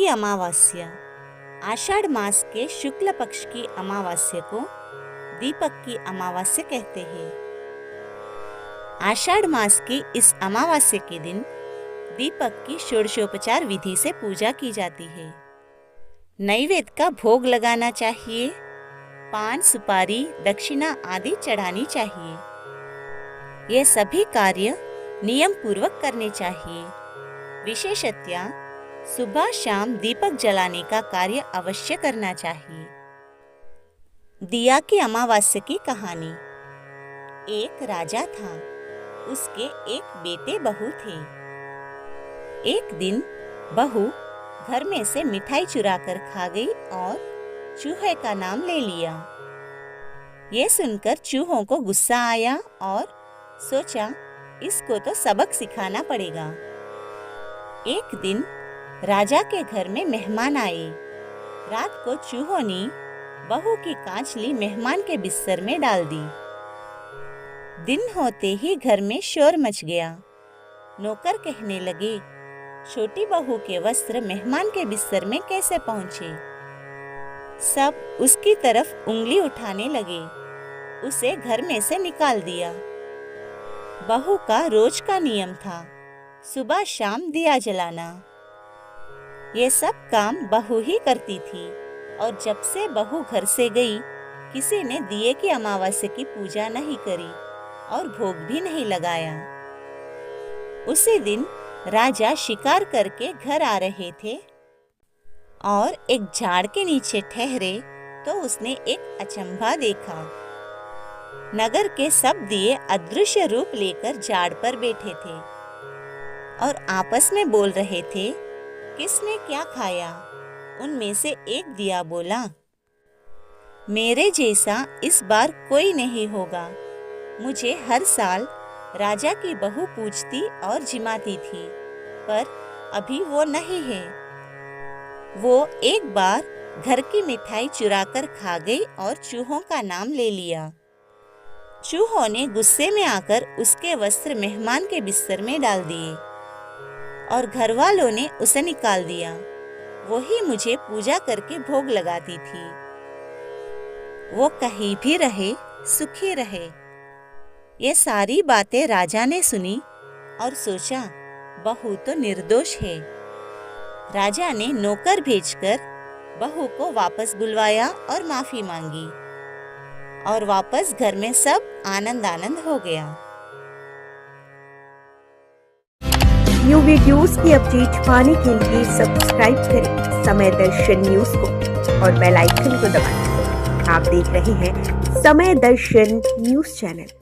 की अमावस्या। आषाढ़ मास के शुक्ल पक्ष की अमावस्या को दीपक की अमावस्या कहते हैं। आषाढ़ मास की इस अमावस्या के दिन दीपक की षोडशोपचार विधि से पूजा की जाती है। नैवेद्य का भोग लगाना चाहिए, पान सुपारी दक्षिणा आदि चढ़ानी चाहिए। ये सभी कार्य नियम पूर्वक करने चाहिए। विशेषतया सुबह शाम दीपक जलाने का कार्य अवश्य करना चाहिए। दिया की अमावस्या की कहानी। एक राजा था, उसके एक बेटे बहू थे। एक दिन बहू घर में से मिठाई चुरा कर खा गई और चूहे का नाम ले लिया। ये सुनकर चूहों को गुस्सा आया और सोचा इसको तो सबक सिखाना पड़ेगा। एक दिन राजा के घर में मेहमान आए। रात को चूहों ने बहू की कांचली मेहमान के बिस्तर में डाल दी। दिन होते ही घर में शोर मच गया। नौकर कहने लगे, छोटी बहू के वस्त्र मेहमान के बिस्तर में कैसे पहुंचे? सब उसकी तरफ उंगली उठाने लगे। उसे घर में से निकाल दिया। बहू का रोज का नियम था, सुबह शाम दिया जलाना। ये सब काम बहू ही करती थी और जब से बहू घर से गई, किसी ने दिए की अमावस्या की पूजा नहीं करी और भोग भी नहीं लगाया। उसी दिन राजा शिकार करके घर आ रहे थे और एक झाड़ के नीचे ठहरे तो उसने एक अचंभा देखा। नगर के सब दिए अदृश्य रूप लेकर झाड़ पर बैठे थे और आपस में बोल रहे थे, किसने क्या खाया? उनमें से एक दिया बोला, मेरे जैसा इस बार कोई नहीं होगा। मुझे हर साल राजा की बहू पूछती और जिमाती थी, पर अभी वो नहीं है। वो एक बार घर की मिठाई चुराकर खा गई और चूहों का नाम ले लिया। चूहों ने गुस्से में आकर उसके वस्त्र मेहमान के बिस्तर में डाल दिए और घर वालों ने उसे निकाल दिया। वही मुझे पूजा करके भोग लगाती थी। वो कहीं भी रहे, सुखी रहे। ये सारी बातें राजा ने सुनी और सोचा, बहू तो निर्दोष है। राजा ने नौकर भेजकर बहू को वापस बुलवाया और माफी मांगी और वापस घर में सब आनंद हो गया। न्यू वीडियोस की अपडेट पाने के लिए सब्सक्राइब करें समय दर्शन न्यूज को और बेल आइकन को दबाएं। आप देख रहे हैं समय दर्शन न्यूज चैनल।